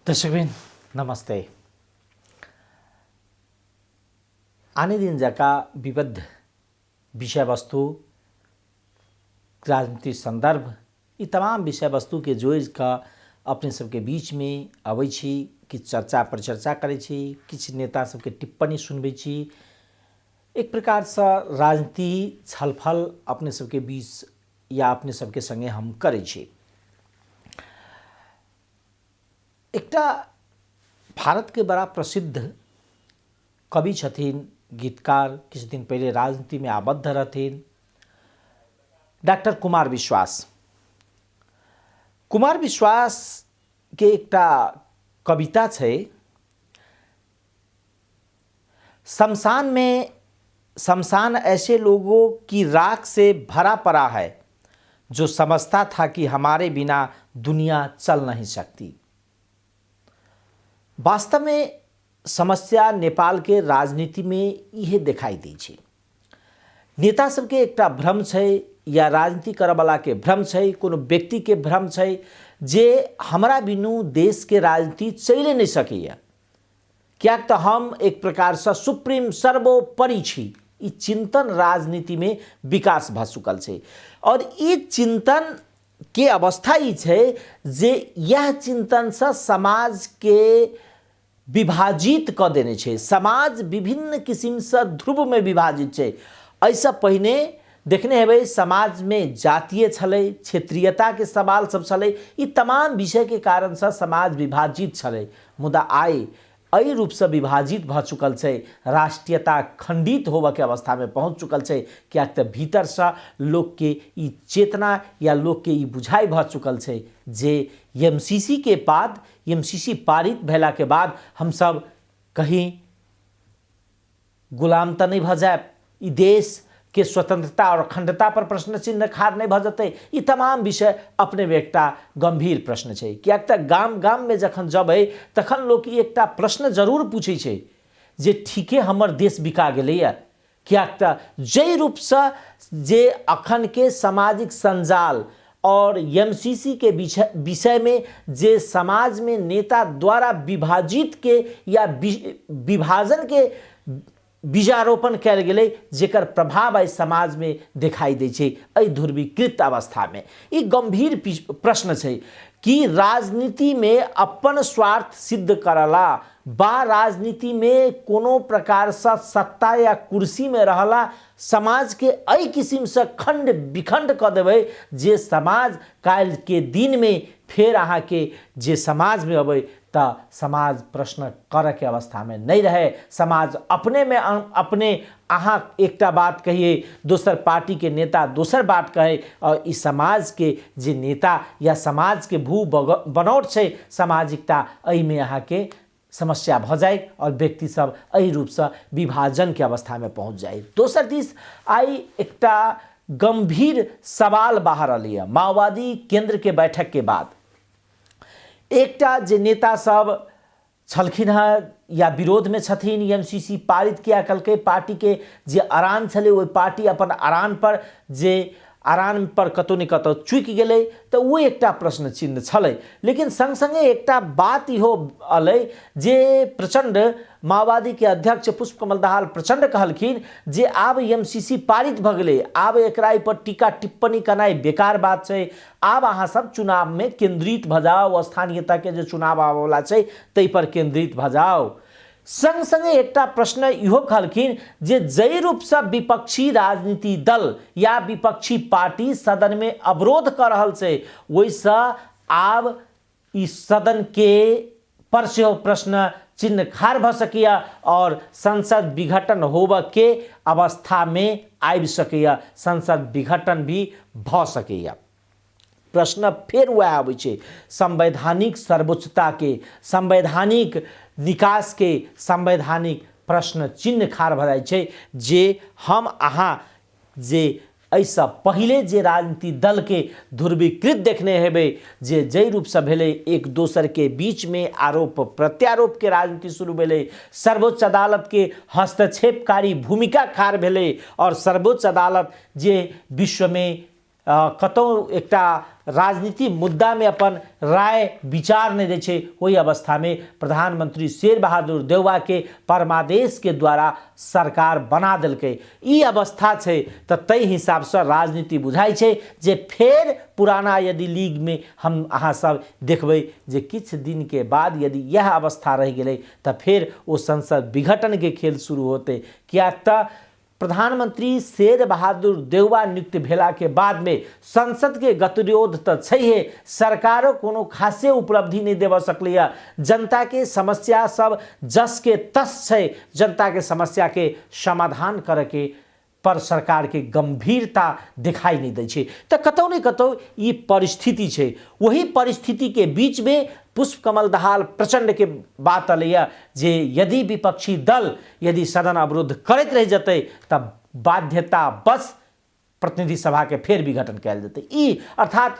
दर्शकबिन नमस्ते। आने दिन जका विविध विषय वस्तु राजनीतिक संदर्भ ई तमाम विषय वस्तु के जोड़ का अपने सबके बीच में अबै छी, किछु चर्चा परिचर्चा करै छी, किछु नेता सबके टिप्पणी सुनबै छी। एक प्रकार से राजनीति छलफल अपने सबके बीच या अपने सबके संगे हम करै छी। एकटा भारत के बड़ा प्रसिद्ध कवि छथिन, गीतकार, किछु दिन पहले राजनीति में आबद्ध रहथिन, डॉक्टर कुमार विश्वास। कुमार विश्वास के एकटा कविता छै, शमशान ऐसे लोगों की राख से भरा पड़ा है जो समझता था कि हमारे बिना दुनिया चल नहीं सकती। वास्तव में समस्या नेपाल के राजनीति में यह दिखाई दै छै। नेता सबके एकटा भ्रम छै या राजनीति करवाला के भ्रम छै, कोनो व्यक्ति के भ्रम छै जे हमरा बिनु देश के राजनीति चले नहीं सकैया, क्या तो हम एक प्रकार से सुप्रीम सर्वोपरि छी। ई चिंतन राजनीति में विकास भ चुकल छै और ई चिंतन के अवस्था ई छै जे यह चिंतन से समाज के विभाजित क देने छै। समाज विभिन्न किसिम से ध्रुव में विभाजित छै। ऐसा पहिने देखने हेबै समाज में जातीय छलै, क्षेत्रीयता के सवाल सब छलै, ई तमाम विषय के कारण से समाज विभाजित छलै। मुदा आइ एहि रूप से विभाजित भ चुकल छै, राष्ट्रीयता खंडित होबे के अवस्था में पहुंच चुकल छै। क्या तो भीतर से लोग के ई चेतना या लोग के ई बुझाई भ चुकल छै जे एमसीसी के बाद, एमसीसी पारित भेला के बाद हम सब कहीं गुलाम तो नहीं भ जाए, ई देश के स्वतंत्रता और अखंडता पर प्रश्न चिन्ह खाड़ नहीं भ जते। ई तमाम विषय अपने में एकटा गंभीर प्रश्न छै। क्या गाम गाम में जखन जबै तखन लोग ई एकटा प्रश्न जरूर पूछे छै जे ठीके हमर देश बिका गेलैया। क्या जय रूप से जे अखन के सामाजिक संजाल और एमसीसी के विषय में जे समाज में नेता द्वारा विभाजित के या विभाजन के बीजारोपण कैल गेलै, जेकर प्रभाव आई समाज में दिखाई दै छै। एहि ध्रुवीकृत अवस्था में ई गंभीर प्रश्न छै कि राजनीति में अपन स्वार्थ सिद्ध करला बा राजनीति में कोनो प्रकार से सत्ता या कुर्सी में रहला समाज के एहि किसिम से खंड विखंड क देबै जे समाज काल के दिन में फिर अहाँ के जे समाज में अबै ता समाज प्रश्न करे के अवस्था में नहीं रहे। समाज अपने में अपने अहाँ एकटा बात कहिए, दोसर पार्टी के नेता दोसर बात कहे और इस समाज के जे नेता या समाज के भू बनौट छै सामाजिकता, एहि में अहाँ के समस्या भ जाए और व्यक्ति सब एहि रूप से विभाजन के अवस्था में पहुंच जाए। दोसर दिस आई एकटा गंभीर सवाल बाहर अलिया माओवादी केंद्र के बैठक के बाद। एकटा जे नेता सब छलखिन है या विरोध में छथिन, एमसीसी पारित किया कलकै, पार्टी के जे अरान छलै ओहि पार्टी अपन अरान पर जे अरान पर कतौ न कतौ चुकि गेलै तो वो एकटा प्रश्न चिन्ह छलै। लेकिन संग संगे एकटा बात इहो अलै जे प्रचंड माओवादी के अध्यक्ष पुष्पकमल दाहाल प्रचंड कहलखिन जे आब एमसीसी पारित भ गेलै, आब एकरा पर टीका टिप्पणी करनाइ बेकार बात छै, आब अहाँ सब चुनाव में केंद्रित भ जाओ, स्थानीयता के जो चुनाव आबैवाला छै तै पर केंद्रित भ जाओ। संग संगे एकटा प्रश्न इहो कहलखिन जे जय रूप से विपक्षी राजनीति दल या विपक्षी पार्टी सदन में अवरोध कर रहल छै, वैसा आब इस सदन के पर से प्रश्न चिन्ह खाड़ भ सकिया और संसद विघटन होबे के अवस्था में आबि सकिया, संसद विघटन भी भ सकिया। प्रश्न फिर वह आबै छै संवैधानिक सर्वोच्चता के, संवैधानिक निकास के, संवैधानिक प्रश्न चिन्ह खाड़ भ जाय छै जे हम अहाँ जे ऐसा पहले जे राजनीति दल के ध्रुवीकृत देखने हेबै जे जय रूप से भेलै, एक दोसर के बीच में आरोप प्रत्यारोप के राजनीति शुरू भेलै, सर्वोच्च अदालत के हस्तक्षेपकारी भूमिका खाड़ भेलै और सर्वोच्च अदालत जे विश्व में कतौ एकटा राजनीति मुद्दा में अपन राय विचार नहीं दै छै, वही अवस्था में प्रधानमंत्री शेर बहादुर देउवा के परमादेश के द्वारा सरकार बना देलकै। ई अवस्था छै त तै हिसाब से राजनीति बुझाई छै जे फेर पुराना यदि लीग में हम अहाँ सब देखबै जे किछ दिन के बाद यदि यह अवस्था रह गेलै त फेर वो संसद विघटन के खेल शुरू होते। कियाक त प्रधानमंत्री शेर बहादुर देउवा नियुक्त भेला के बाद में संसद के गतिरोध तो छैहे, सरकारों कोनो खासे उपलब्धि नहीं देव सकलै। जनता के समस्या सब जस के तस छै, जनता के समस्या के समाधान करे के पर सरकार के गंभीरता दिखाई नहीं दै छै। तो कतौ न कतौ ये परिस्थिति छै। वही परिस्थिति के बीच में पुष्प कमल दाहाल प्रचंड के बात अलैया जे यदि विपक्षी दल यदि सदन अवरुद्ध करैत रह जतै तब बाध्यता बस प्रतिनिधि सभा के फेर विघटन कैल जेतै। ई अर्थात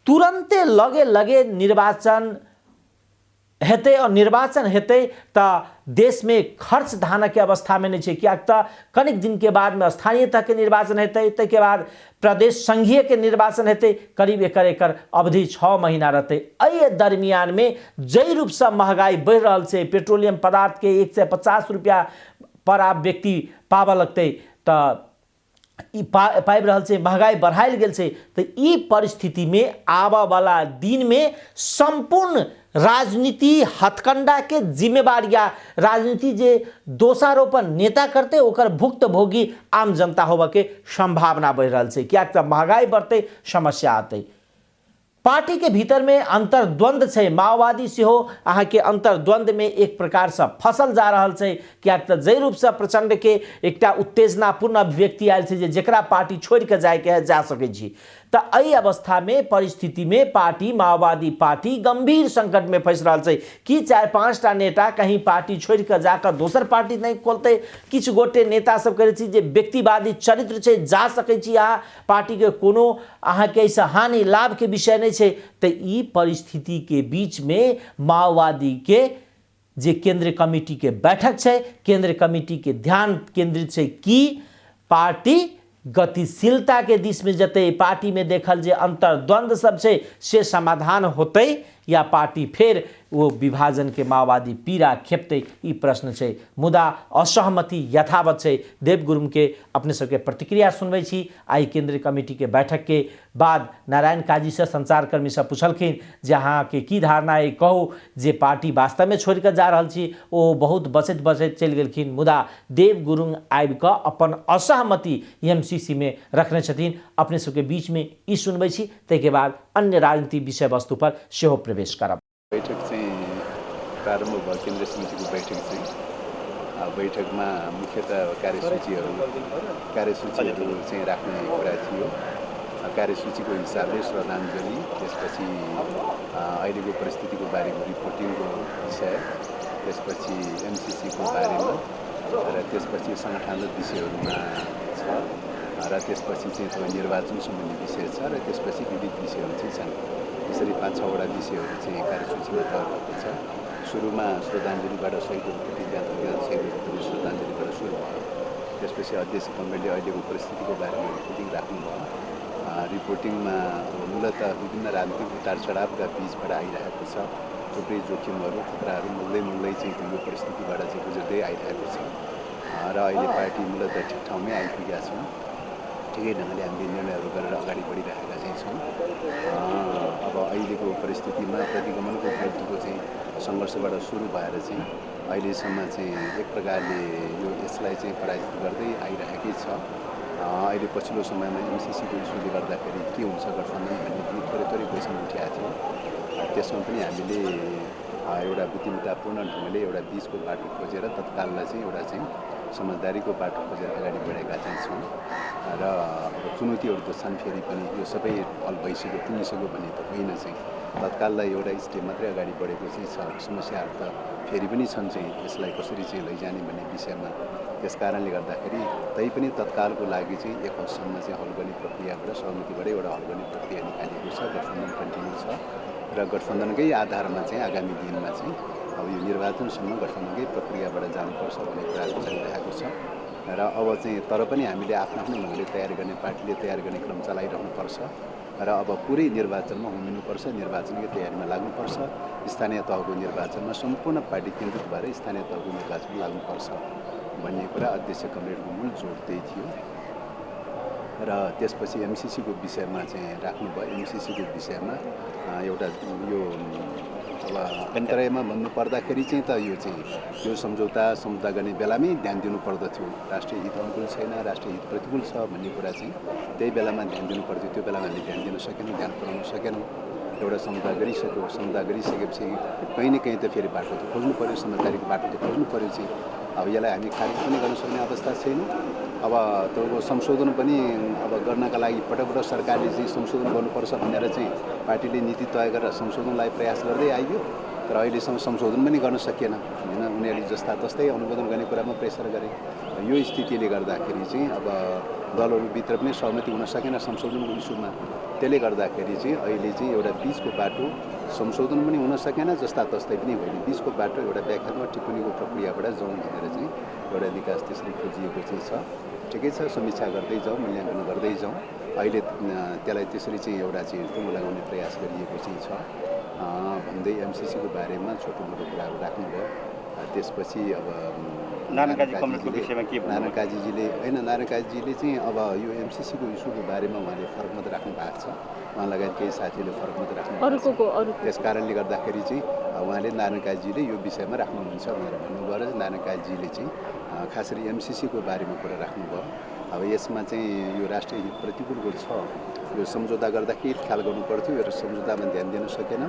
तुरंते लगे लगे निर्वाचन हेतै और निर्वाचन हेतै त देश में खर्च धानक के अवस्था में नहीं छै। कियाक त कनिक दिन के बाद में स्थानीय तह के निर्वाचन हेतै, तै के बाद प्रदेश संघीय के निर्वाचन हेतै, करीब एकर अवधि 6 महीना रहते। एहि दरमियान में जई रूप से महंगाई बढ़ रहल छै, पेट्रोलियम पदार्थ के 150 रुपया पर आप व्यक्ति पाव लगते त पाइब रहल छै, महंगाई बढ़ायल गेल छै। तो ई परिस्थिति में आबा वाला दिन में संपूर्ण राजनीति हथकंडा के जिम्मेवार या राजनीति जे दोषारोपण नेता करते ओकर भुक्तभोगी आम जनता होबे के संभावना बढ़ रहल छै। क्या महंगाई बढ़ते, समस्या आते, पार्टी के भीतर में अंतर्द्वंद छै। माओवादी सेहो अहाँ के अंतर्द्वंद में एक प्रकार से फसल जा रहल छै। क्या जय रूप से प्रचंड के एकटा उत्तेजनापूर्ण अभिव्यक्ति आयल छै जे जेकरा पार्टी छोड़ के जाए के जा सकै छी। तो एहि अवस्था में परिस्थिति में पार्टी माओवादी पार्टी गंभीर संकट में फंस रहा है कि 4-5 टा नेता कहीं पार्टी छोड़ के जाकर दोसर पार्टी नहीं खोलते। किछ गोटे नेता सब कहे छी जे व्यक्तिवादी चरित्र छै, जा सकै छी अहाँ पार्टी के कोनो अहाँ के ऐसा हानि लाभ के विषय नहीं छै। तो ई परिस्थिति के बीच में माओवादी के जे केंद्रीय कमिटी के बैठक छै, केंद्रीय कमिटी के ध्यान केंद्रित छै कि पार्टी गतिशीलता के दिश में जते, पार्टी में देखल जे अंतर्द्वंद सब छै से समाधान होते या पार्टी फिर वो विभाजन के माओवादी पीड़ा खेपते, ई प्रश्न छै। मुदा असहमति यथावत छै। देव गुरुङ के अपने सबके प्रतिक्रिया सुनबै छी। आई केंद्रीय कमिटी के बैठक के बाद नारायण काजी से संचारकर्मी से पूछलखिन जे अहाँ के की धारणा है, कहू जे पार्टी वास्तव में छोड़ के जा रहल छी। ओ बहुत बचत बचत चल गेलखिन। मुदा देव गुरुङ आबि कऽ अपन असहमति एमसीसी में रखने छथिन। अपने सबके बीच में ई सुनबै छी, ताहिके बाद अन्य राजनीतिक विषय वस्तु पर सेहो प्रवेश करब। बैठक चाहिँ प्रारम्भ भयो, केन्द्रीय समितिको बैठक चाहिँ बैठकमा मुख्यतः कार्यसूचीहरू चाहिँ राख्ने कुरा थियो। कार्यसूचीको हिसाबले श्रद्धाञ्जली, त्यसपछि अहिलेको परिस्थितिको बारेमा रिपोर्टिङको विषय, त्यसपछि एमसीसीको बारेमा र त्यसपछि सङ्गठनगत विषयहरूमा छ र त्यसपछि चाहिँ निर्वाचन सम्बन्धी विषय छ र त्यसपछि विविध विषयहरू चाहिँ छन्। यसरी 5-6 वटा विषयहरू चाहिँ कार्यसूचीमा तय भएको छ। सुरुमा श्रद्धाञ्जलीबाट शहीदहरूको प्रति श्रद्धाञ्जलीबाट सुरु भयो। त्यसपछि अध्यक्ष कमरेडले अहिलेको परिस्थितिको बारेमा रिपोर्टिङ राख्नुभयो। रिपोर्टिङमा मूलतः विभिन्न राजनीतिक उतार चढावका बिचबाट आइरहेको छ। थुप्रै जोखिमहरू, खतराहरू मुल्दै चाहिँ यो परिस्थितिबाट चाहिँ गुजर्दै आइरहेको छ र अहिले पार्टी मूलतः ठिक ठाउँमै आइपुगेका छौँ। ठिकै ढङ्गले हामीले निर्णयहरू गरेर अगाडि बढिरहेका चाहिँ छौँ। अब अहिलेको परिस्थितिमा प्रतिगमनको विरुद्धको चाहिँ सङ्घर्षबाट सुरु भएर चाहिँ अहिलेसम्म चाहिँ एक प्रकारले यसलाई चाहिँ पराजित गर्दै आइरहेकै छ। अहिले पछिल्लो समयमा एमसीसीको इस्युले गर्दाखेरि के हुन्छ गठबन्धन भन्ने पनि थोरै क्वेसन उठेको थियो। त्यसमा पनि हामीले एउटा बुद्धिमत्तापूर्ण ढङ्गले एउटा बिचको बाटो खोजेर तत्काललाई चाहिँ एउटा चाहिँ समझदारीको बाटो खोजेर अगाडि बढेका चाहिँ छौँ। र चुनौतीहरू त छन्, फेरि पनि यो सबै हल भइसक्यो पुगिसक्यो भन्ने त होइन। चाहिँ तत्काललाई एउटा स्टेप मात्रै अगाडि बढेको चाहिँ छ। समस्याहरू त फेरि पनि छन्, चाहिँ यसलाई कसरी चाहिँ लैजाने भन्ने विषयमा। त्यस कारणले गर्दाखेरि तैपनि तत्कालको लागि चाहिँ एक हदसम्म चाहिँ हल गर्ने प्रक्रियाबाट सहमतिबाटै एउटा हल गर्ने प्रक्रिया निकालेको छ। गठबन्धन कन्टिन्यू छ र गठबन्धनकै आधारमा चाहिँ आगामी दिनमा चाहिँ अब यो निर्वाचनसम्म गठबन्धनकै प्रक्रियाबाट जानुपर्छ भन्ने कुराहरू चलिरहेको छ। र अब चाहिँ तर पनि हामीले आफ्नो आफ्नो ढङ्गले तयार गर्ने पार्टीले तयार गर्ने क्रम चलाइरहनुपर्छ र अब पुरै निर्वाचनमा उम्रिनुपर्छ, निर्वाचनकै तयारीमा लाग्नुपर्छ, स्थानीय तहको निर्वाचनमा सम्पूर्ण पार्टी केन्द्रित भएर स्थानीय तहको निर्वाचनमा लाग्नुपर्छ भन्ने कुरा अध्यक्ष कमरेड गुरुङले जोड त्यही थियो। र त्यसपछि एमसिसीको विषयमा चाहिँ राख्नुभयो। एमसिसीको विषयमा एउटा यो अब अन्तर्यमा भन्नुपर्दाखेरि चाहिँ त यो सम्झौता गर्ने बेलामै ध्यान दिनुपर्दथ्यो। राष्ट्रिय हित अनुकूल छैन, राष्ट्रिय हित प्रतिकूल छ भन्ने कुरा चाहिँ त्यही बेलामा ध्यान दिनुपर्थ्यो। त्यो बेलामा हामीले ध्यान दिन सकेनौँ, ध्यान पुर्याउन सकेनौँ। एउटा सम्झौता गरिसकेपछि कहीँ न कहीँ त फेरि बाटो त खोज्नु पऱ्यो, समझदारीको बाटो त खोज्नु पऱ्यो चाहिँ। अब यसलाई हामी खारिज पनि गर्न सक्ने अवस्था छैन। अब त्यो संशोधन पनि अब गर्नका लागि पटक सरकारले चाहिँ संशोधन गर्नुपर्छ भनेर चाहिँ पार्टीले नीति तय गरेर संशोधनलाई प्रयास गर्दै आइयो, तर अहिलेसम्म संशोधन पनि गर्न सकिएन होइन। उनीहरूले जस्ता तस्तै अनुमोदन गर्ने कुरामा प्रेसर गरे। यो स्थितिले गर्दाखेरि चाहिँ अब दलहरूभित्र पनि सहमति हुन सकेन संशोधनको इस्युमा। त्यसले गर्दाखेरि चाहिँ अहिले चाहिँ एउटा बिचको बाटो, संशोधन पनि हुन सकेन, जस्ता तस्तै पनि होइन, बिचको बाटो एउटा व्याख्यात्मक टिप्पणीको प्रक्रियाबाट जाउँ भनेर चाहिँ एउटा निकास त्यसरी खोजिएको चाहिँ छ। ठिकै छ, समीक्षा गर्दै जाउँ, मूल्याङ्कन गर्दै जाउँ। अहिले त्यसलाई त्यसरी चाहिँ एउटा चाहिँ टुङ्गो लगाउने प्रयास गरिएको चाहिँ छ भन्दै एमसिसीको बारेमा छोटो मोटो कुराहरू राख्नुभयो। त्यसपछि अब नारायण काजीजीले चाहिँ अब यो एमसिसीको इस्युको बारेमा उहाँले फरक मत राख्नु भएको छ। उहाँ लगायत केही साथीहरूले फरक मत राख्नु भएको छ। त्यस कारणले गर्दाखेरि चाहिँ उहाँले नारायण काजीजीले यो विषयमा राख्नुहुन्छ भनेर भन्नुभयो र नारायण काजीजीले चाहिँ खास गरी एमसिसीको बारेमा कुरा राख्नुभयो। अब यसमा चाहिँ यो राष्ट्रिय हित प्रतिकूलको छ, यो सम्झौता गर्दाखेरि ख्याल गर्नु पर्थ्यो र सम्झौतामा ध्यान दिन सकेन।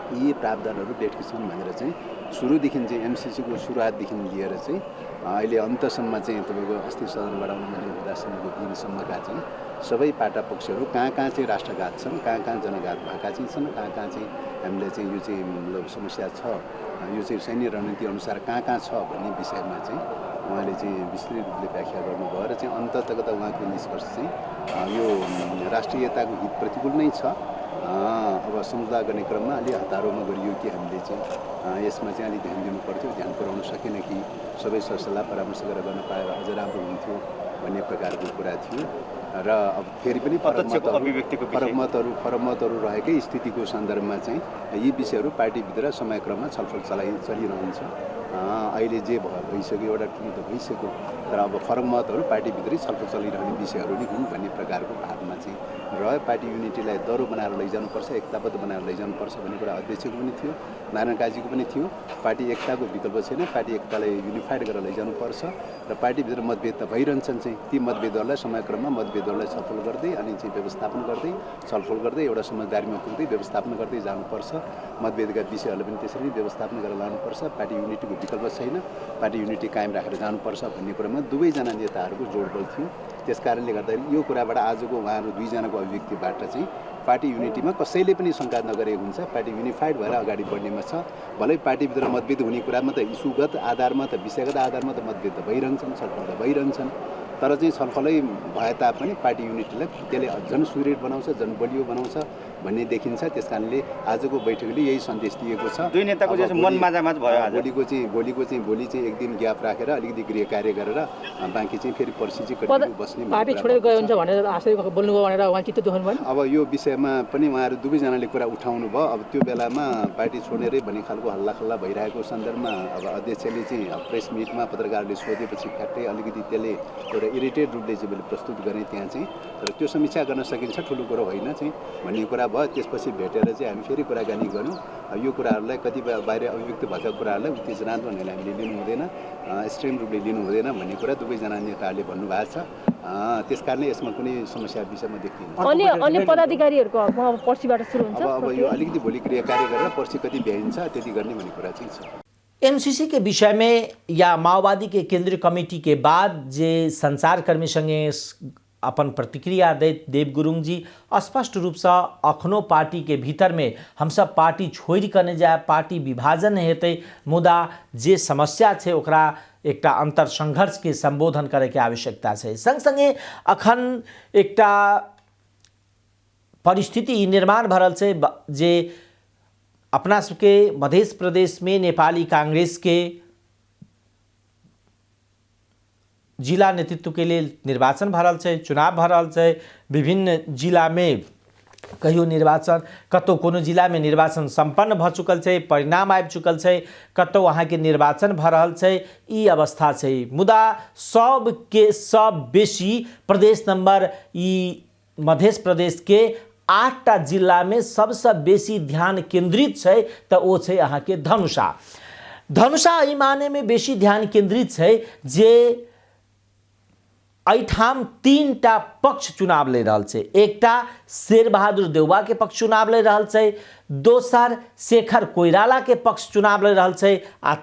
यी प्रावधानहरू बेठिक छन् भनेर चाहिँ सुरुदेखि चाहिँ एमसिसीको सुरुवातदेखि लिएर चाहिँ अहिले अन्तसम्म चाहिँ तपाईँको अस्ति सदनबाट अनुमोदन हुँदासम्मको दिनसम्मका चाहिँ सबै पाटा पक्षहरू कहाँ कहाँ चाहिँ राष्ट्रघात छन्, कहाँ कहाँ जनघात भएका चाहिँ छन्, कहाँ कहाँ चाहिँ हामीले चाहिँ यो चाहिँ समस्या छ, यो चाहिँ सैन्य रणनीति अनुसार कहाँ कहाँ छ भन्ने विषयमा चाहिँ उहाँले चाहिँ विस्तृत रूपले व्याख्या गर्नुभयो र चाहिँ अन्ततगत उहाँको निष्कर्ष चाहिँ यो राष्ट्रियताको हित प्रतिकूल नै छ। अब सम्झौता गर्ने क्रममा अलि हतारोमा गरियो कि हामीले चाहिँ यसमा चाहिँ अलिक ध्यान दिनु पर्थ्यो, ध्यान पुर्याउन सकेन कि सबै सरसल्लाह परामर्श गरेर गर्न पाए अझ राम्रो हुन्थ्यो भन्ने प्रकारको कुरा थियो। र अब फेरि पनि फरकमतहरू रहेकै स्थितिको सन्दर्भमा चाहिँ यी विषयहरू पार्टीभित्र समयक्रममा छलफल चलिरहन्छ। अहिले जे भइसक्यो एउटा ठुलो त भइसक्यो, तर अब फरक मतहरू पार्टीभित्रै छलफल चलिरहने विषयहरू नै हुन् भन्ने प्रकारको भावमा चाहिँ रह्यो। पार्टी युनिटीलाई दह्रो बनाएर लैजानुपर्छ, एकताबद्ध बनाएर लैजानुपर्छ भन्ने कुरा अध्यक्षको पनि थियो, नारायण काजीको पनि थियो। पार्टी एकताको विकल्प छैन, पार्टी एकतालाई युनिफाइड गरेर लैजानुपर्छ र पार्टीभित्र मतभेद त भइरहन्छन् चाहिँ ती मतभेदहरूलाई समयक्रममा मतभेदहरूलाई छलफल गर्दै अनि चाहिँ व्यवस्थापन गर्दै छलफल गर्दै एउटा समझदारीमा पुग्दै व्यवस्थापन गर्दै जानुपर्छ। मतभेदका विषयहरूलाई पनि त्यसरी नै व्यवस्थापन गरेर लानुपर्छ। पार्टी युनिटीको विकल्प छैन, पार्टी युनिटी कायम राखेर जानुपर्छ भन्ने कुरामा दुवैजना नेताहरूको जोडबल थियो। त्यस कारणले गर्दाखेरि यो कुराबाट आजको उहाँहरू दुईजनाको अभिव्यक्तिबाट चाहिँ पार्टी युनिटीमा कसैले पनि शङ्का नगरेको हुन्छ, पार्टी युनिफाइड भएर अगाडि बढ्नेमा छ। भलै पार्टीभित्र मतभेद हुने कुरामा त इस्युगत आधारमा त विषयगत आधारमा त मतभेद त भइरहन्छन्, छलफल त भइरहन्छन्, तर चाहिँ छलफलै भए तापनि पार्टी युनिटीलाई त्यसले झन् सुदृढ बनाउँछ, झन् बलियो बनाउँछ भन्ने देखिन्छ। त्यस कारणले आजको बैठकले यही सन्देश दिएको छ। दुई नेताको चाहिँ मन माझामाझ भयो आज। भोलि चाहिँ एक दिन ग्याप राखेर अलिकति गृह कार्य गरेर बाँकी चाहिँ फेरि पर्सि चाहिँ कन्टिन्यू बस्ने पार्टी छोडेर गयो हुन्छ भनेर आशय बोल्नुभयो भनेर उहाँ चित्त दुख्नु भयो। अब यो विषयमा पनि उहाँहरू दुवैजनाले कुरा उठाउनु भयो। अब त्यो बेलामा पार्टी छोडेरै भन्ने खालको हल्लाखल्ला भइरहेको सन्दर्भमा अब अध्यक्षले चाहिँ प्रेस मिटमा पत्रकारले सोधेपछि फ्याक्टै अलिकति त्यसले एउटा इरिटेड रूपले चाहिँ मैले प्रस्तुत गरेँ त्यहाँ चाहिँ, तर त्यो समीक्षा गर्न सकिन्छ, ठुलो कुरो होइन चाहिँ भन्ने कुरा भयो। त्यसपछि भेटेर चाहिँ हामी फेरि कुराकानी गऱ्यौँ। यो कुराहरूलाई कतिपय बाहिर अभिव्यक्त भएका कुराहरूलाई उत्तेजनात्मक भनेर हामीले लिनु हुँदैन, एक्सट्रिम रूपले लिनु हुँदैन भन्ने कुरा दुवैजना नेताहरूले भन्नुभएको छ। त्यस कारणले यसमा कुनै समस्या विषयमा देख्दिनँ। अन्य पदाधिकारीहरूको हकमा अब पर्सिबाट सुरु हुन्छ। अब यो अलिकति भोलि क्रिया कार्य गरेर पर्सि कति भ्याइन्छ त्यति गर्ने भन्ने कुरा चाहिँ छ। एमसीसी के विषय में या माओवादी के केंद्रीय कमेटी के बाद जे संचारकर्मी संगे अपन प्रतिक्रिया दे देव गुरुङ जी स्पष्ट रूप से अखनो पार्टी के भीतर में हम सब पार्टी छोड़ करने जाए, पार्टी विभाजन हेतु मुदा जे समस्या है ओकरा एकटा अंतर संघर्ष के संबोधन करे के आवश्यकता है। संगसंगे अखन एकटा परिस्थिति निर्माण भरल से जे अपना सबके मध्य प्रदेश में नेपाली कांग्रेस के जिला नेतृत्व के लिए निर्वाचन भ रहल छै, चुनाव भ रहल छै। विभिन्न जिला में कहियो निर्वाचन, कतौ कोनो जिला में निर्वाचन संपन्न भ चुकल छै, परिणाम आबि चुकल छै, कतौ अहाँ के निर्वाचन भ रहल छै। ई अवस्था छै। मुदा सब के सब बेसी प्रदेश नंबर ई मध्य प्रदेश के 8टा जिला में सबसे बेसी ध्यान केंद्रित छै त ओ छै अहाँ के धनुषा। धनुषा ई माने में बेसी ध्यान केंद्रित छै जे एठाम 3टा पक्ष चुनाव ले रहल छै। एकटा शेर बहादुर देउबा के पक्ष चुनाव ले रहल छै, दोसर शेखर कोइराला के पक्ष चुनाव ले रहल छै आ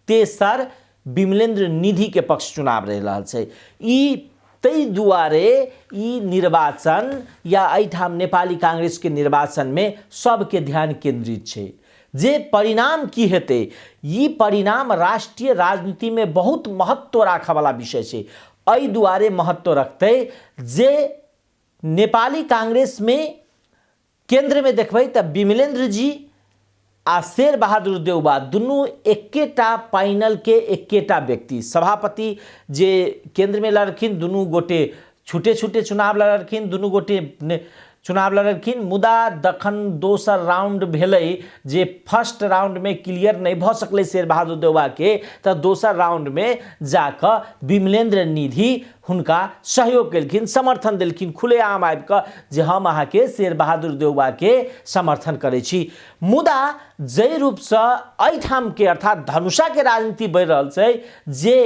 तेसर विमलेन्द्र निधि के पक्ष चुनाव ले रहल छै। ई तै दुआरे ई निर्वाचन या एठाम नेपाली कांग्रेस के निर्वाचन में सबके ध्यान केंद्रित छै। जे परिणाम की हेतै, ई परिणाम राष्ट्रीय राजनीति में बहुत महत्व राखे वाला विषय छै। एहि दुआरे महत्व रखते जे नेपाली कांग्रेस में केंद्र में देखबै त विमलेन्द्र जी आ शेर बहादुर देउबा दुनू एकेटा पैनल के एकेटा व्यक्ति सभापति जे केंद्र में लड़खिन, दुनू गोटे छुटे छुटे चुनाव लड़खिन, दुनू गोटे चुनाव लड़खिन। मुदा दखन दोसर राउंड भेलै जे फर्स्ट राउंड में क्लियर नहीं भ सकलै शेर बहादुर देउबा के, त दोसर राउंड में जाकर विमलेन्द्र निधि हुनका सहयोग केलखिन, समर्थन देलखिन, खुलेआम आबि क जे हम अहाँ के शेर बहादुर देउबा के समर्थन करै छी। मुदा जै रूप से एठाम के अर्थात धनुषा के राजनीति बढ़ रहल छै जे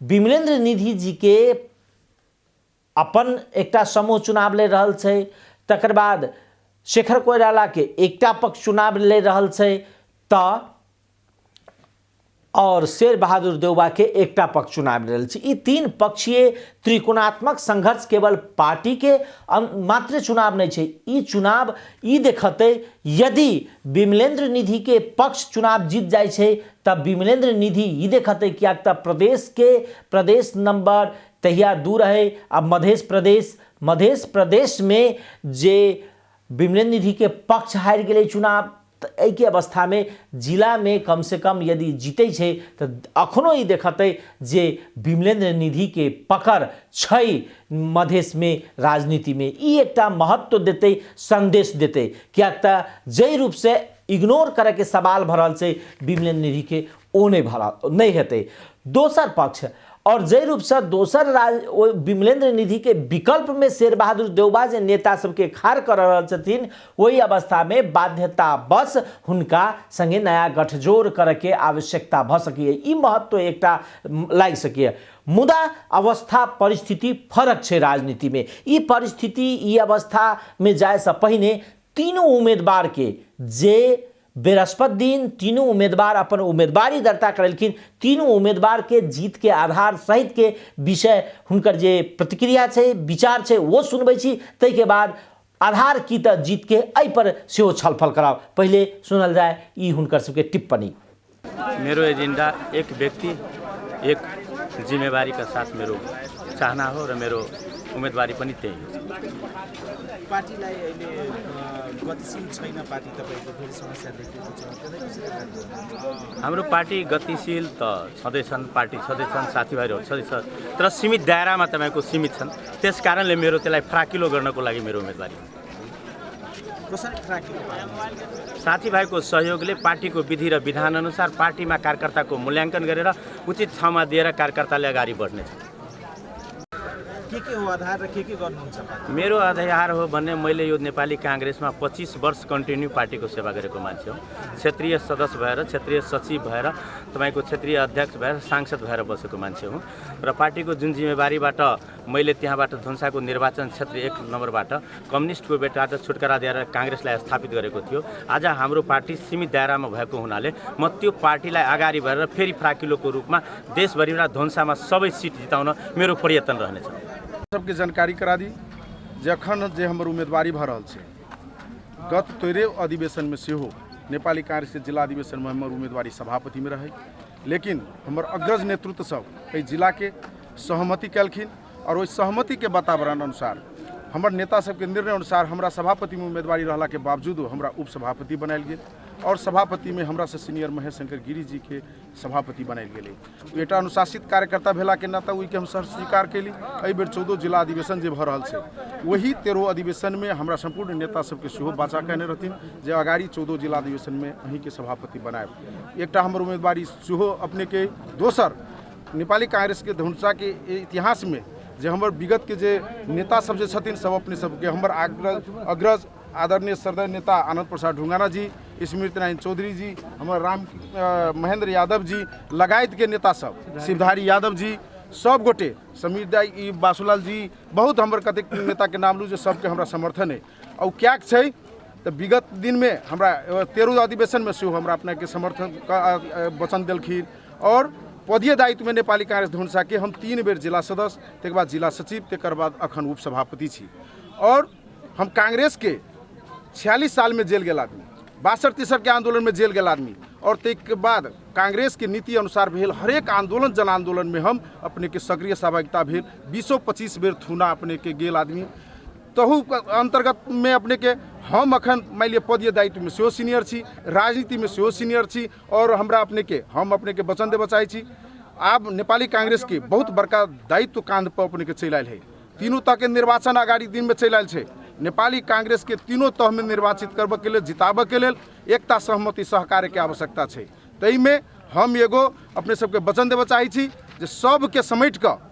विमलेन्द्र निधि जी के अपन एकटा समूह चुनाव ले रहल छै, तकर बाद शेखर कोइराला के एकटा पक्ष चुनाव ले रहल छै त और शेर बहादुर देउबा के एकटा पक्ष चुनाव ले रहल छै। ई 3 पक्षीय त्रिकोणात्मक संघर्ष केवल पार्टी के मात्र चुनाव नहीं छै। ई चुनाव ई देखते यदि विमलेन्द्र निधि के पक्ष चुनाव जीत जाय छै तब विमलेन्द्र निधि ई देखते कि प्रदेश नंबर तहिया दूर है। अब मध्य प्रदेश में जे विमलेन्द्र निधि के पक्ष हारि गेलै चुनाव, एहि के अवस्था में जिला में कम से कम यदि जीते छै तो अखनो ई देखते जे विमलेन्द्र निधि के पकड़ छै मध्य में राजनीति में। ई एकटा महत्व देते, संदेश देते, क्या जै रूप से इग्नोर करे के सवाल भरल छै विमलेन्द्र निधि के ओ नहीं हेतै। दोसर पक्ष और जै रूप से दोसर विमलेन्द्र निधि के विकल्प में शेर बहादुर देउबा जे नेता सबके खाड़ कर रहल छथिन, वही अवस्था में बाध्यता बस हुनका संगे नया गठजोड़ करे के आवश्यकता भ सकिए। ई महत्व एकटा लागि सकिए। मुदा अवस्था परिस्थिति फरक छै राजनीति में। ई परिस्थिति ई अवस्था में जाए से पहिने तीनों उम्मीदवार के जे बृहस्पति दिन तीनों उम्मीदवार अपन उम्मीदवारी दर्ता करेलखिन, तीनों उम्मीदवार के जीत के आधार सहित के विषय हुनकर जे प्रतिक्रिया छै, विचार छै वो सुनबै छी। तै के बाद आधार की त जीत के एहि पर सेहो छलफल कराओ। पहले सुनल जाए ई हुनकर सबके टिप्पणी। मेरो एजेंडा एक व्यक्ति एक जिम्मेवारी का साथ मेरो चाहना हो र मेरो उम्मेदवारी पनि त्यही हो। पार्टीलाई अहिले गतिशील छैन, पार्टी तपाईको फेरि समस्या देखिएको छ, त्यसलाई कसरी लाग्छ? हाम्रो पार्टी गतिशील त छँदैछन्, पार्टी छँदैछन्, साथीभाइहरू छँदैछ, तर सीमित दायरामा तपाईको सीमित छन्। त्यस कारणले मेरो त्यसलाई फ्राकिलो गर्नको लागि मेरो उम्मेदवारी हो। कसरी फ्राकिलो? साथीभाइको सहयोगले पार्टीको विधि र विधान अनुसार पार्टीमा कार्यकर्ताको मूल्याङ्कन गरेर उचित ठाउँमा दिएर कार्यकर्ताले अगाडि बढ्नेछ। के हो आधार र के गर्नुहुन्छ? मेरो आधार हो भन्ने मैले यो नेपाली कांग्रेसमा 25 वर्ष कन्टिन्यू पार्टीको सेवा गरेको मान्छे हो। क्षेत्रीय सदस्य भएर, क्षेत्रीय सचिव भएर, तपाईको क्षेत्रीय अध्यक्ष भएर, सांसद भएर बसेको मान्छे हो र पार्टीको जुन जिम्मेवारीबाट मैले त्यहाँबाट धनुषाको निर्वाचन क्षेत्र 1 नम्बरबाट कम्युनिस्टको बेटाबाट छुटकारा दिएर कांग्रेसलाई स्थापित गरेको थियो। आज हाम्रो पार्टी सीमित दायरामा भएको हुनाले म त्यो पार्टीलाई अगाडि बढेर फेरि फ्राकिलोको रूपमा देशभरिमा धनुषामा सबै सिट जिताउन मेरो प्रयत्न रहनेछ। सबके जानकारी करा दी जखन जे हमर उम्मीदवारी भ रहल छै, गत 13 अधिवेशन में सेहो नेपाली कांग्रेस के जिला अधिवेशन में हमर उम्मीदवारी सभापति में रहे, लेकिन हमर अग्रज नेतृत्व सब एहि जिला के सहमति कलखिन और ओहि सहमति के वातावरण अनुसार हमर नेता सबके निर्णय अनुसार हमरा सभापति में उम्मीदवारी रहला के बावजूद हमरा उपसभापति बनायल गेल और सभापति में हमरा से सीनियर महेश शंकर गिरी जी के सभापति बनायल गेलै। एकटा अनुशासित कार्यकर्ता भेला के नाता ओहि के हम सर स्वीकार केली। एहि बेर 14 जिला अधिवेशन जे भ रहल छै वही 13 अधिवेशन में हमरा संपूर्ण नेता सबके सेहो बाचा कहने रहथिन जे अगाड़ी 14 जिला अधिवेशन में अहीं के सभापति बनायब। एकटा हमर उम्मीदवारी सेहो अपने के दोसर नेपाली कांग्रेस के धनुषा के इतिहास में जे हमर विगत के जे नेता सब जे छथिन सब अपने सबके हमर अग्रज आदरणीय श्रद्धेय नेता आनंद प्रसाद ढुंगाना जी, स्मृति नारायण चौधरी जी, हमर महेंद्र यादव जी लगायत के नेता सब, शिवधारी यादव जी, सब गोटे, समीर दाई, बासुलाल जी, बहुत हमर कतेक नेता के नाम लू जो सबके हमरा समर्थन है। और क्या छै तो विगत दिन में हमरा 13 अधिवेशन में सेहो हमरा अपना के समर्थन वचन देलखिन और पदीय दायित्व में नेपाली कांग्रेस धनुषा के हम 3 बेर जिला सदस्य, तकर बाद जिला सचिव, तकर बाद अखन उपसभापति छी। और हम कांग्रेस के 46 साल में जेल गेल आदमी, 62-63 के आंदोलन में जेल गेल आदमी और तक बाद कांग्रेस के नीति अनुसार भेल हरेक आंदोलन जन आंदोलन में हम अपने के सक्रिय सहभागिता भेल। 20-25 बेर थूना अपने के गेल आदमी तहु अंतर्गत में अपने के हम अखन मान लिया पदीय दायित्व में सेहो सीनियर छी, राजनीति में सेहो सीनियर छी और हमरा अपने के हम अपने के वचन देबऽ चाहै छी। आब नेपाली कांग्रेस के बहुत बड़का दायित्व कांध पर अपने के चलि आयल है। तीनों तह के निर्वाचन अगाड़ी दिन में चलि आयल छै। नेपाली कांग्रेस के तीनों तह में निर्वाचित करबऽ के लेल, जिताबऽ के लेल एकता सहमति सहकार्य के आवश्यकता छै। तै में हम एगो अपने सबके वचन देबऽ चाहै छी जे सबके समेट कऽ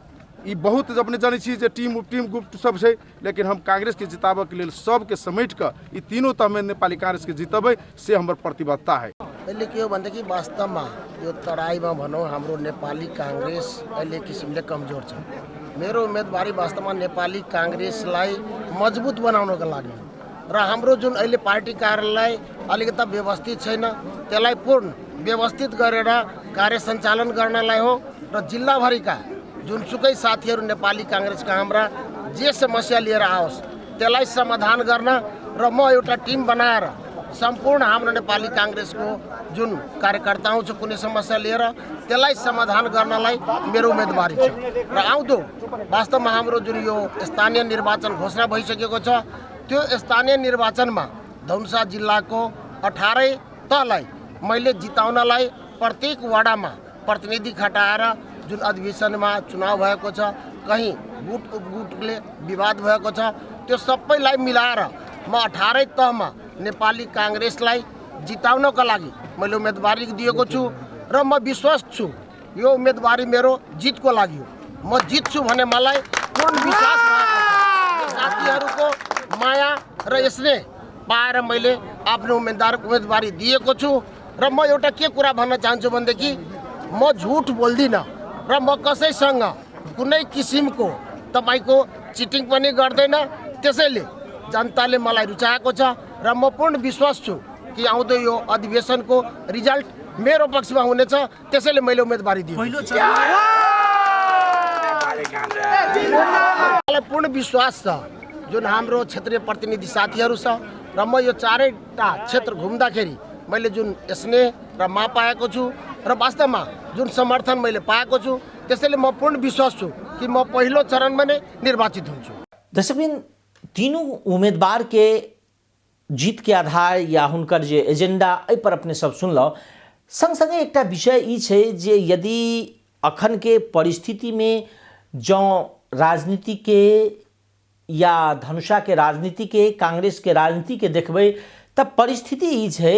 ई बहुत अपने जानै छी जे टीम ग्रुप सब छै, लेकिन हम कांग्रेस के जिताबऽ के लेल सबके समेट कऽ ई तीनों तह में नेपाली कांग्रेस के जितबै से हमर प्रतिबद्धता है। अहिले के हो भनेदेखि वास्तवमा यो तराईमा भनौँ हाम्रो नेपाली कांग्रेस अहिले किसिमले कमजोर छ। मेरो उम्मेदवारी वास्तवमा नेपाली कांग्रेसलाई मजबुत बनाउनको लागि र हाम्रो जुन अहिले पार्टी कार्यालय अलिकता व्यवस्थित छैन त्यसलाई पूर्ण व्यवस्थित गरेर कार्य सञ्चालन गर्नलाई हो र जिल्लाभरिका जुनसुकै साथीहरू नेपाली कांग्रेसका हाम्रा जे समस्या लिएर आओस् त्यसलाई समाधान गर्न र म एउटा टिम बनाएर सम्पूर्ण हाम्रो नेपाली कांग्रेसको जुन कार्यकर्ताहरू छ कुनै समस्या लिएर त्यसलाई समाधान गर्नलाई मेरो उम्मेदवारी छ। र आउँदो वास्तवमा हाम्रो जुन यो स्थानीय निर्वाचन घोषणा भइसकेको छ त्यो स्थानीय निर्वाचनमा धनुषा जिल्लाको 18 तहलाई मैले जिताउनलाई प्रत्येक वडामा प्रतिनिधि खटाएर जुन अधिवेशनमा चुनाव भएको छ, कहीँ गुट उपगुटले विवाद भएको छ, त्यो सबैलाई मिलाएर म 18 तहमा नेपाली कांग्रेसलाई जिताउनको लागि मैले उम्मेदवारी दिएको छु र म विश्वास छु यो उम्मेदवारी मेरो जितको लागि हो। म जित्छु भने मलाई पूर्ण विश्वास भएको छ। साथीहरूको माया र यसले पाएर मैले आफ्नो उम्मेदवारी दिएको छु र म एउटा के कुरा भन्न चाहन्छु भनेदेखि म झुट बोल्दिनँ र म कसैसँग कुनै किसिमको तपाईको चिटिङ पनि गर्दैन। त्यसैले जनताले मलाई रुचाएको छ र म पूर्ण विश्वास छु कि आउँदो यो अधिवेशनको रिजल्ट मेरो पक्षमा हुनेछ। त्यसैले मैले उम्मेदवारी दिएँ। मलाई पूर्ण विश्वास छ जुन हाम्रो क्षेत्रीय प्रतिनिधि साथीहरू छ र म यो चारैटा क्षेत्र घुम्दाखेरि मैले जुन स्नेह र मा पाएको छु र वास्तवमा जुन समर्थन मैले पाएको छु त्यसैले म पूर्ण विश्वास छु कि म पहिलो चरणमा नै निर्वाचित हुन्छु। दर्शकबिन तीनों उम्मीदवार के जीत के आधार या हुनकर जे एजेंडा एहि पर अपने सब सुनलौ। संग संगे एकटा विषय ई छै जे यदि अखन के परिस्थिति में जौ राजनीति के या धनुषा के राजनीति के कांग्रेस के राजनीति के देखबै तब परिस्थिति ई छै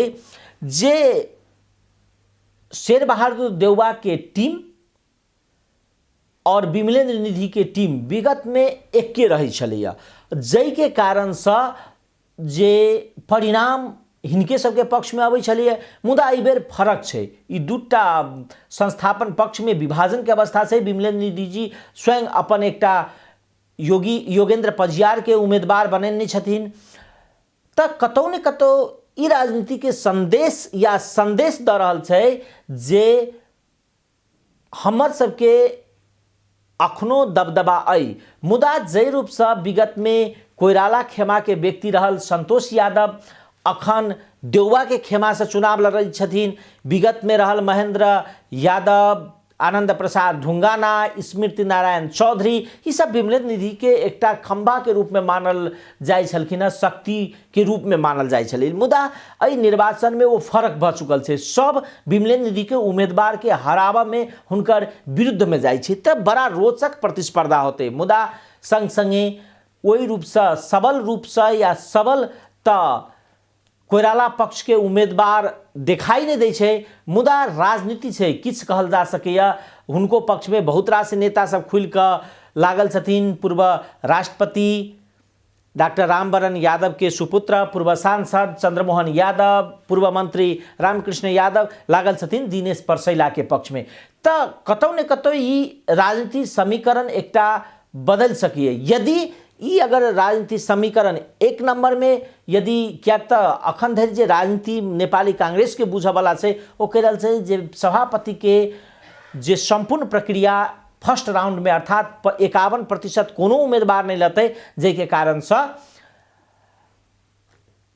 जे शेर बहादुर देउवा के टीम और विमलेन्द्र निधि के टीम विगत में एके रही छलैया, जै के कारण से जे परिणाम हिनके सबके पक्ष में आबै छलैया। मुदा एहि बेर फरक छै, ई दूटा संस्थापन पक्ष में विभाजन के अवस्था छै। विमलेन्द्र निधि जी स्वयं अपन एकटा योगेंद्र पजियार के उम्मीदवार बनेने छथिन। त कतौ ने कतौ ई राजनीति के संदेश द रहल छै जे हमर सबके अखनो दबदबा अइ। मुदा जै रूप से विगत में कोइराला खेमा के व्यक्ति रहल संतोष यादव अखन देउवा के खेमा से चुनाव लड़ै छथिन। विगत में रहल महेंद्र यादव आनंद प्रसाद ढुंगाना, स्मृति नारायण चौधरी, ये सब विमलेन्द्र निधि के एकटा खंभा के रूप में मानल जाय छलखिन, शक्ति के रूप में मानल जाय छलै। मुदा एहि निर्वाचन में वो फर्क भऽ चुकल छै। सब विमलेन्द्र निधि के उम्मीदवार के हराबा में हुनकर विरुद्ध में जाय छै, तऽ बड़ा रोचक प्रतिस्पर्धा होते। मुदा संग संगे ओहि रूप से सबल रूप से या सबल तऽ कोइराला पक्ष के उम्मीदवार दिखाई नहीं दै छै। मुदा राजनीति छै, किछ कहल जा सकैया। हुनको पक्ष में बहुत रास नेता सब खुल कऽ लागल छथिन। पूर्व राष्ट्रपति डॉक्टर रामवरण यादव के सुपुत्र, पूर्व सांसद चंद्रमोहन यादव, पूर्व मंत्री रामकृष्ण यादव लागल छथिन दिनेश परसैला के पक्ष में। तऽ कतौ ने कतौ ई राजनीति समीकरण एकटा बदल सकिए। यदि ई अगर राजनीति समीकरण एक नंबर में यदि क्या तो अखन धरि जे राजनीति नेपाली कांग्रेस के बुझ वाला छै ओ कह रहल छै जे सभापति के जे संपूर्ण प्रक्रिया फर्स्ट राउंड में अर्थात 51% कोनो उम्मीदवार नहीं लेते, जाहि कारण से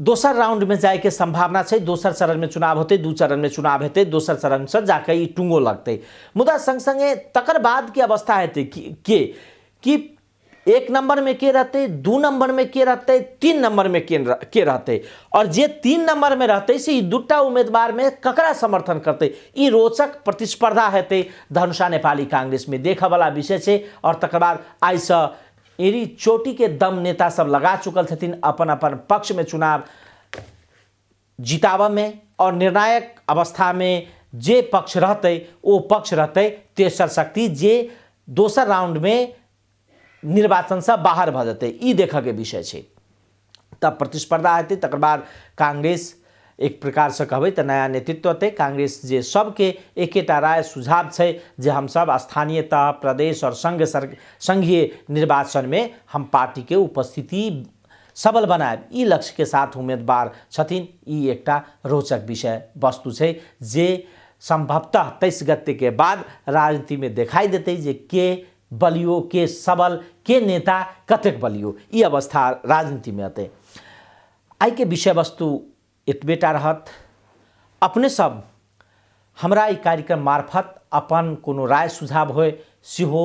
दोसर राउंड में जाए के संभावना छै। दोसर चरण में चुनाव होते, दू चरण में चुनाव हेतै, दोसर चरण से जाके ई टुंगो लगतै। मुदा संग संगे तकर बाद की अवस्था हेतै कि एक नंबर में के रहते, दू नंबर में के रहते, 3 नंबर में के रहते, और जे 3 नंबर में रहते से ई दूटा उम्मीदवार में ककरा समर्थन करते, ई रोचक प्रतिस्पर्धा हेतै धनुषा नेपाली कांग्रेस में देख वाला विषय छै। और तकर बाद आई से एरी चोटी के दम नेता सब लगा चुकल छथिन अपन अपन पक्ष में चुनाव जितावा में, और निर्णायक अवस्था में जे पक्ष रहते वो पक्ष रहते तेसर शक्ति, जे दोसर राउंड में निर्वाचन से बाहर भ जेतै। ई देखा के विषय छै। तब प्रतिस्पर्धा हेतै, तकर बाद कांग्रेस एक प्रकार से कहबै तऽ नया नेतृत्व हेतै। कांग्रेस जे सबके एकेटा राय सुझाव छै जे हम सब स्थानीय तह, प्रदेश और संघीय निर्वाचन में हम पार्टी के उपस्थिति सबल बनाएब, ई लक्ष्य के साथ उम्मीदवार छथिन। ई एकटा रोचक विषय वस्तु छै जे संभवतः 23 गते के बाद राजनीति में दिखाई देते जे के बलियो, के सबल, के नेता कतेक बलियो, ई अवस्था राजनीति में आते। आई के विषय वस्तु एतबेटा रहत। अपने सब हमरा ई कार्यक्रम मार्फत अपन कोनो राय सुझाव होय सेहो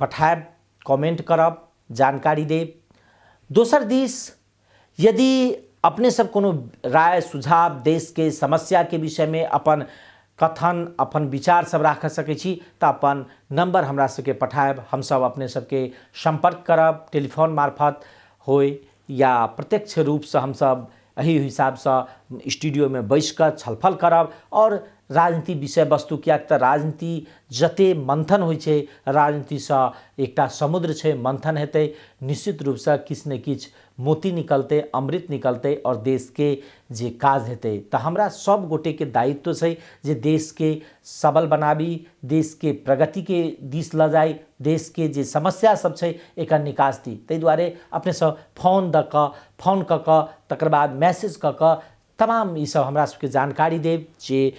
पठाएब, कमेंट करब, जानकारी देब। दोसर दिस यदि अपने सब कोनो राय सुझाव, देश के समस्या के विषय में अपन कथन, अपन विचार सब राख सकै छी तऽ अपन नंबर हमरा सबके पठाएब। हम सब अपने सबके संपर्क करब, टेलीफोन मार्फत होय या प्रत्यक्ष रूप से हम सब एही हिसाब से स्टूडियो में बैस कर छलफल करब। और राजनीति विषय वस्तु कियाक तऽ राजनीति जते मंथन होइ छै, राजनीति से एकटा समुद्र छै, मंथन हेतै, निश्चित रूप से किछ ने किछ मोती निकलते, अमृत निकलते और देश के जे काज हेतै। तऽ हमरा सब गोटे के दायित्व छै जे देश के सबल बनाबी, देश के प्रगति के दिश ल जाई, देश के जे समस्या सब छै एकर निकास दी। ताहि दुआरे अपने सब फोन क क तकर बाद मैसेज क क तमाम ई सब हमरा सबके जानकारी देब जे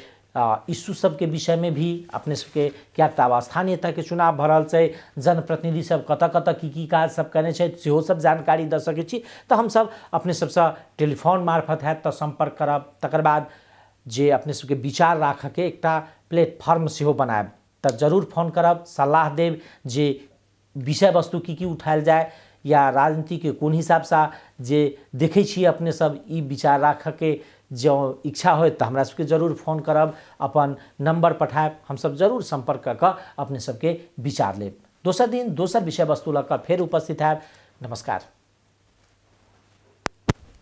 इशू सब के विषय में भी अपने सबके क्या तावा स्थानीयता के चुनाव भरल छै, जनप्रतिनिधि सब कत की काज सब करने छै सेहो सब जानकारी द सकै छी। तऽ हम सब अपने सबसे टेलीफोन मार्फत है तऽ संपर्क करब। तकर बाद जे अपने सबके विचार राख के एकटा प्लेटफॉर्म सेहो बनाएब तऽ जरूर फोन करब, सलाह देब जे विषय वस्तु की उठायल जाए या राजनीति के कोन हिसाब से जे देखै छी अपने सब ई विचार राख के जो इच्छा हो तो हमरा सबके जरूर फोन करब, अपन नंबर पठाएब, हम सब जरूर संपर्क कर अपने सबके विचार लेब। दोसर दिन दोसर विषय वस्तु लऽ कऽ फेर उपस्थित हैब। नमस्कार।